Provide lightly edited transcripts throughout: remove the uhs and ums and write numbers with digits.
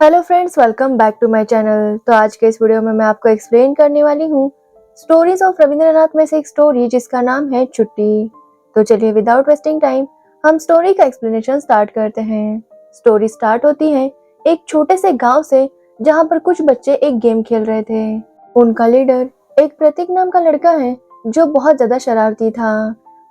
Hello friends, welcome back to my channel. तो आज के इस वीडियो में मैं आपको एक्सप्लेन करने वाली हूँ स्टोरीज ऑफ रविंद्रनाथ में से एक स्टोरी जिसका नाम है छुट्टी। तो चलिए विदाउट वेस्टिंग टाइम हम स्टोरी का एक्सप्लेनेशन स्टार्ट करते हैं। स्टोरी स्टार्ट होती है एक छोटे से गांव से जहाँ पर कुछ बच्चे एक गेम खेल रहे थे। उनका लीडर एक प्रतीक नाम का लड़का है जो बहुत ज्यादा शरारती था।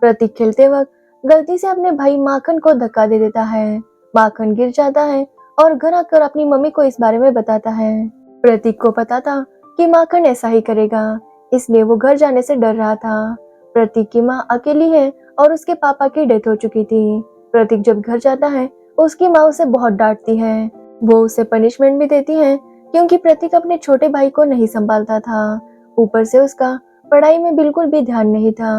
प्रतीक खेलते वक्त गलती से अपने भाई माखन को धक्का दे देता है। माखन गिर जाता है और घर आकर अपनी मम्मी को इस बारे में बताता है। प्रतीक को पता था कि माखन ऐसा ही करेगा, इसलिए वो घर जाने से डर रहा था। प्रतीक की माँ अकेली है और उसके पापा की डेथ हो चुकी थी। प्रतीक जब घर जाता है उसकी माँ उसे बहुत डांटती है। वो उसे पनिशमेंट भी देती है क्योंकि प्रतीक अपने छोटे भाई को नहीं संभालता था। ऊपर से उसका पढ़ाई में बिल्कुल भी ध्यान नहीं था।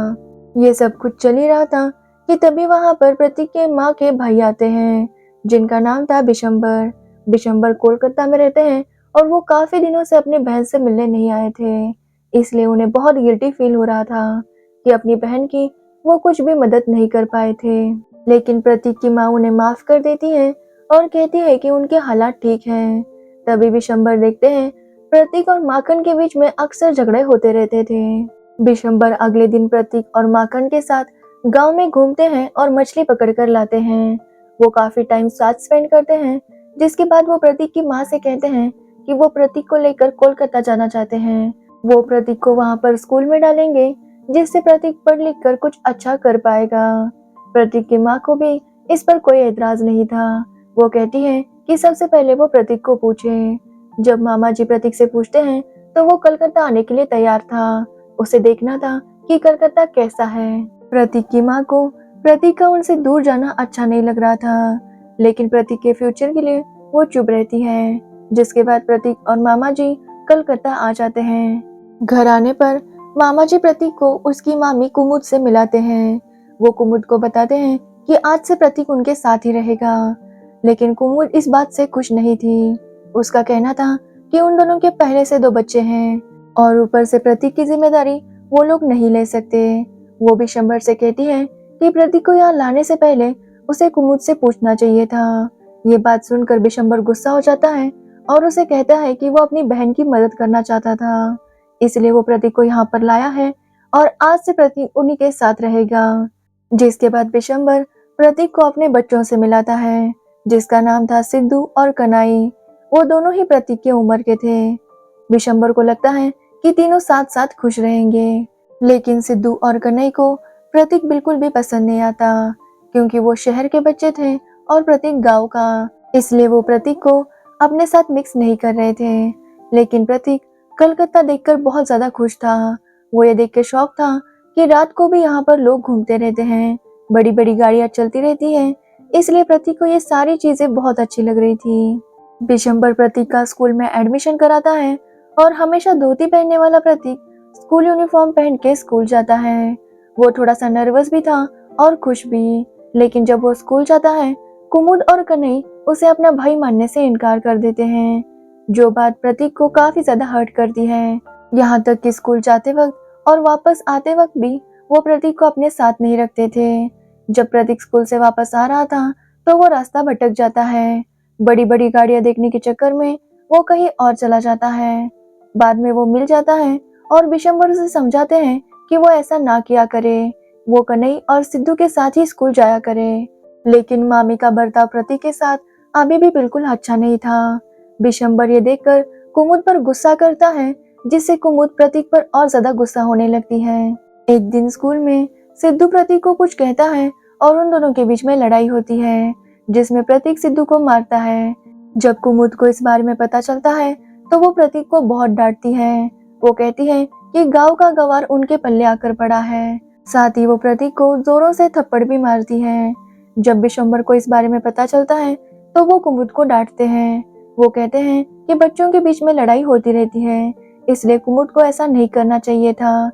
ये सब कुछ चल ही रहा था कि तभी वहां पर प्रतीक के माँ के भाई आते हैं जिनका नाम था बिशंबर। बिशंबर कोलकाता में रहते हैं और वो काफी दिनों से अपनी बहन से मिलने नहीं आए थे, इसलिए उन्हें बहुत गिल्टी फील हो रहा था कि अपनी बहन की वो कुछ भी मदद नहीं कर पाए थे। लेकिन प्रतीक की माँ उन्हें माफ कर देती है और कहती है कि उनके हालात ठीक हैं। तभी बिशंबर देखते हैं प्रतीक और माखन के बीच में अक्सर झगड़े होते रहते थे। बिशंबर अगले दिन प्रतीक और माखन के साथ गांव में घूमते हैं और मछली पकड़ कर लाते हैं। वो काफी टाइम साथ स्पेंड करते हैं, जिसके बाद वो प्रतीक की माँ से कहते हैं कि वो प्रतीक को लेकर कोलकाता जाना चाहते हैं। वो प्रतीक को वहां पर स्कूल में डालेंगे जिससे प्रतीक पढ़ लिख कर कुछ अच्छा कर पाएगा। प्रतीक की माँ को भी इस पर कोई एतराज नहीं था। वो कहती है कि सबसे पहले वो प्रतीक को पूछे। जब मामा जी प्रतीक से पूछते हैं तो वो कलकत्ता आने के लिए तैयार था। उसे देखना था कि कलकत्ता कैसा है। प्रतीक की माँ को प्रतीक का उनसे दूर जाना अच्छा नहीं लग रहा था, लेकिन प्रतीक के फ्यूचर के लिए वो चुप रहती है। जिसके बाद प्रतीक और मामा जी कलकत्ता आ जाते हैं। घर आने पर मामा जी प्रतीक को उसकी मामी कुमुद से मिलाते हैं। वो कुमुद को बताते हैं कि आज से प्रतीक उनके साथ ही रहेगा, लेकिन कुमुद इस बात से खुश नहीं थी। उसका कहना था कि उन दोनों के पहले से 2 बच्चे हैं और ऊपर से प्रतीक की जिम्मेदारी वो लोग नहीं ले सकते। वो भी शंबर से कहती है कि प्रतीक को यहाँ लाने से पहले उसे कुमुद से पूछना चाहिए था। ये बात सुनकर बिशंबर गुस्सा हो जाता है और उसे कहता है कि वो अपनी बहन की मदद करना चाहता था, इसलिए वो प्रतीक को यहाँ पर लाया है और आज से प्रतीक उन्हीं के साथ रहेगा। जिसके बाद बिशंबर प्रतीक को अपने बच्चों से मिलाता है जिसका नाम था सिद्धू और कनाई। वो दोनों ही प्रतीक की उम्र के थे। बिशंबर को लगता है कि तीनों साथ साथ खुश रहेंगे, लेकिन सिद्धू और कन्हई को प्रतीक बिल्कुल भी पसंद नहीं आता क्योंकि वो शहर के बच्चे थे और प्रतीक गांव का, इसलिए वो प्रतीक को अपने साथ मिक्स नहीं कर रहे थे। लेकिन प्रतीक कलकत्ता देखकर बहुत ज्यादा खुश था। वो ये देख के शौक था कि रात को भी यहाँ पर लोग घूमते रहते हैं, बड़ी बड़ी गाड़ियां चलती रहती हैं, इसलिए प्रतीक को ये सारी चीजें बहुत अच्छी लग रही थी। बिशंबर प्रतीक का स्कूल में एडमिशन कराता है और हमेशा धोती पहनने वाला प्रतीक स्कूल यूनिफॉर्म पहन के स्कूल जाता है। वो थोड़ा सा नर्वस भी था और खुश भी, लेकिन जब वो स्कूल जाता है कुमुद और कन्हई उसे अपना भाई मानने से इनकार कर देते हैं, जो बात प्रतीक को काफी ज्यादा हर्ट करती है। यहाँ तक कि स्कूल जाते वक्त और वापस आते वक्त भी वो प्रतीक को अपने साथ नहीं रखते थे। जब प्रतीक स्कूल से वापस आ रहा था तो वो रास्ता भटक जाता है। बड़ी बड़ी गाड़ियां देखने के चक्कर में वो कहीं और चला जाता है। बाद में वो मिल जाता है और बिशंबर उसे समझाते हैं कि वो ऐसा ना किया करे, वो कन्हई और सिद्धू के साथ ही स्कूल जाया करे। लेकिन मामी का बर्ताव प्रतीक के साथ अभी भी बिल्कुल अच्छा नहीं था। बिशंबर ये देखकर कुमुद पर गुस्सा करता है, जिससे कुमुद प्रतीक पर और ज्यादा गुस्सा होने लगती है। एक दिन स्कूल में सिद्धू प्रतीक को कुछ कहता है और उन दोनों के बीच में लड़ाई होती है, जिसमें प्रतीक सिद्धू को मारता है। जब कुमुद को इस बारे में पता चलता है तो वो प्रतीक को बहुत डांटती है। वो कहती है कि गांव का गवार उनके पल्ले आकर पड़ा है। साथ ही वो प्रतीक को जोरों से थप्पड़ भी मारती है। जब बिशंबर को इस बारे में पता चलता है तो वो कुमुद को डांटते हैं। वो कहते हैं कि बच्चों के बीच में लड़ाई होती रहती है, इसलिए कुमुद को ऐसा नहीं करना चाहिए था।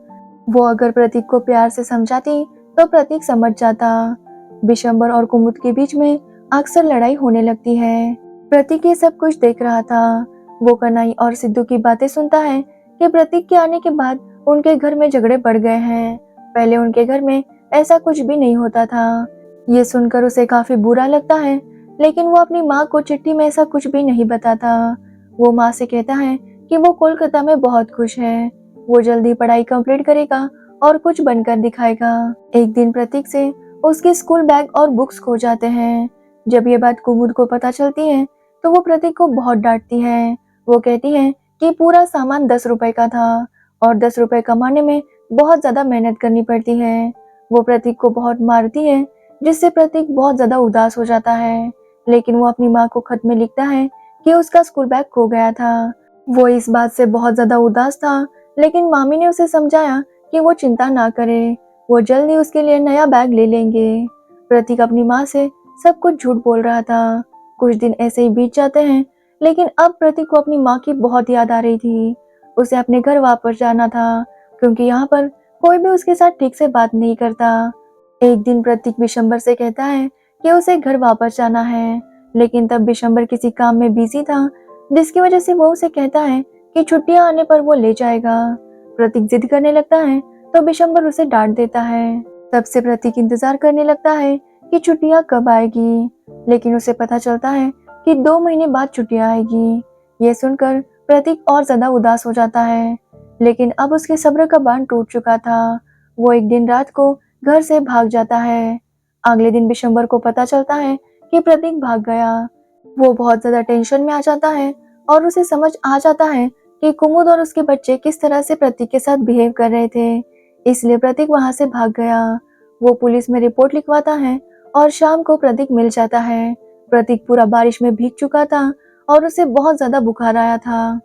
वो अगर प्रतीक को प्यार से समझाती तो प्रतीक समझ जाता। बिशंबर और कुमुद के बीच में अक्सर लड़ाई होने लगती है। प्रतीक ये सब कुछ देख रहा था। वो कन्हई और सिद्धू की बातें सुनता है कि प्रतीक के आने के बाद उनके घर में झगड़े बढ़ गए हैं। पहले उनके घर में ऐसा कुछ भी नहीं होता था। ये सुनकर उसे काफी बुरा लगता है, लेकिन वो अपनी माँ को चिट्ठी में ऐसा कुछ भी नहीं बताता। वो माँ से कहता है कि वो कोलकाता में बहुत खुश है, वो जल्दी पढ़ाई कंप्लीट करेगा और कुछ बनकर दिखाएगा। एक दिन प्रतीक से उसके स्कूल बैग और बुक्स खो जाते हैं। जब ये बात कुमुद को पता चलती है तो वो प्रतीक को बहुत डांटती है। वो कहती है कि पूरा सामान 10 रुपए का था और 10 रुपए कमाने में बहुत ज्यादा मेहनत करनी पड़ती है। वो प्रतीक को बहुत मारती है, जिससे प्रतीक बहुत ज्यादा उदास हो जाता है। लेकिन वो अपनी माँ को खत में लिखता है कि उसका स्कूल बैग खो गया था। वो इस बात से बहुत ज्यादा उदास था, लेकिन मामी ने उसे समझाया कि वो चिंता ना करे, वो जल्दी उसके लिए नया बैग ले लेंगे। प्रतीक अपनी माँ से सब कुछ झूठ बोल रहा था। कुछ दिन ऐसे ही बीत जाते हैं, लेकिन अब प्रतीक को अपनी माँ की बहुत याद आ रही थी। उसे अपने घर वापस जाना था, क्योंकि यहाँ पर कोई भी उसके साथ ठीक से बात नहीं करता। एक दिन प्रतीक बिशंबर से कहता है कि उसे घर वापस जाना है, लेकिन तब बिशंबर किसी काम में बिजी था, जिसकी वजह से वो उसे कहता है कि छुट्टियां आने पर वो ले जाएगा। प्रतीक जिद करने लगता है तो बिशंबर उसे डांट देता है। तब से प्रतीक इंतजार करने लगता है कि छुट्टियां कब आएगी, लेकिन उसे पता चलता है कि 2 महीने बाद छुट्टियां आएगी। ये सुनकर प्रतीक और ज्यादा उदास हो जाता है, लेकिन अब उसके सब्र का बांध टूट चुका था। वो एक दिन रात को घर से भाग जाता है। अगले दिन बिशंबर को पता चलता है कि प्रतीक भाग गया। वो बहुत ज्यादा टेंशन में आ जाता है और उसे समझ आ जाता है कि कुमुद और उसके बच्चे किस तरह से प्रतीक के साथ बिहेव कर रहे थे, इसलिए प्रतीक वहां से भाग गया। वो पुलिस में रिपोर्ट लिखवाता है और शाम को प्रतीक मिल जाता है। प्रतीक पूरा बारिश में भीग चुका था और उसे बहुत ज्यादा बुखार आया था।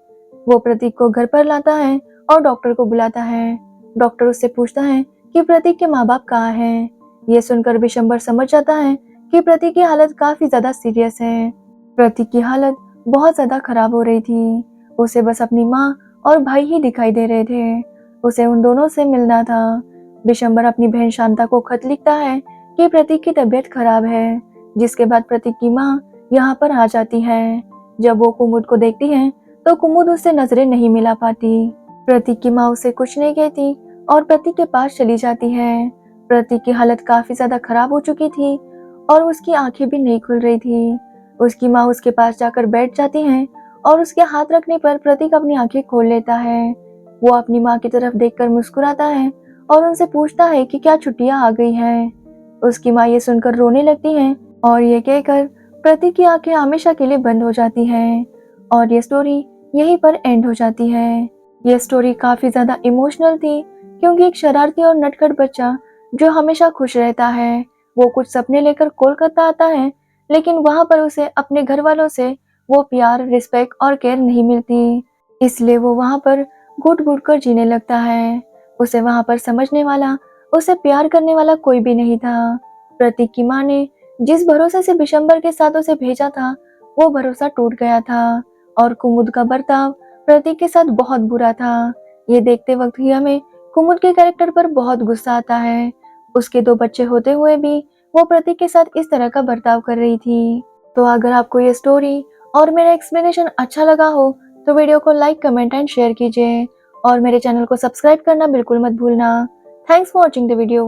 वो प्रतीक को घर पर लाता है और डॉक्टर को बुलाता है। डॉक्टर उससे पूछता है कि प्रतीक के माँ बाप कहाँ हैं। ये सुनकर बिशंबर समझ जाता है कि प्रतीक की हालत काफी ज्यादा सीरियस है। प्रतीक की हालत बहुत ज्यादा खराब हो रही थी। उसे बस अपनी माँ और भाई ही दिखाई दे रहे थे। उसे उन दोनों से मिलना था। बिशंबर अपनी बहन शांता को खत लिखता है कि प्रतीक की तबीयत खराब है, जिसके बाद प्रतीक की माँ यहाँ पर आ जाती है। जब वो कुमुद को देखती है तो कुमुद उससे नजरें नहीं मिला पाती। प्रतीक की माँ उसे कुछ नहीं कहती और प्रतीक के पास चली जाती है। प्रतीक की हालत काफी ज्यादा खराब हो चुकी थी और उसकी आंखें भी नहीं खुल रही थी। उसकी माँ उसके पास जाकर बैठ जाती है और उसके हाथ रखने पर प्रतीक अपनी आंखें खोल लेता है। वो अपनी माँ की तरफ देखकर मुस्कुराता है और उनसे पूछता है कि क्या छुट्टियां आ गई हैं। उसकी माँ ये सुनकर रोने लगती है और ये कहकर प्रतीक की आंखें हमेशा के लिए बंद हो जाती हैं और ये स्टोरी यहीं पर एंड हो जाती है। ये स्टोरी काफी ज्यादा इमोशनल थी, क्योंकि एक शरारती और नटखट बच्चा जो हमेशा खुश रहता है, वो कुछ सपने लेकर कोलकाता आता है, लेकिन वहां पर उसे अपने घर वालों से वो प्यार, रिस्पेक्ट और केयर नहीं मिलती। इसलिए वो वहां पर घुट घुट कर जीने लगता है। उसे वहां पर समझने वाला, उसे प्यार करने वाला कोई भी नहीं था। प्रतीक की माँ ने जिस भरोसे से बिशंबर के साथ उसे भेजा था, वो भरोसा टूट गया था और कुमुद का बर्ताव प्रतीक के साथ बहुत बुरा था। ये देखते वक्त ही हमें कुमुद के कैरेक्टर पर बहुत गुस्सा आता है। उसके 2 बच्चे होते हुए भी वो प्रतीक के साथ इस तरह का बर्ताव कर रही थी। तो अगर आपको ये स्टोरी और मेरा एक्सप्लेनेशन अच्छा लगा हो तो वीडियो को लाइक, कमेंट एंड शेयर कीजिए और मेरे चैनल को सब्सक्राइब करना बिल्कुल मत भूलना। Thanks for watching the video.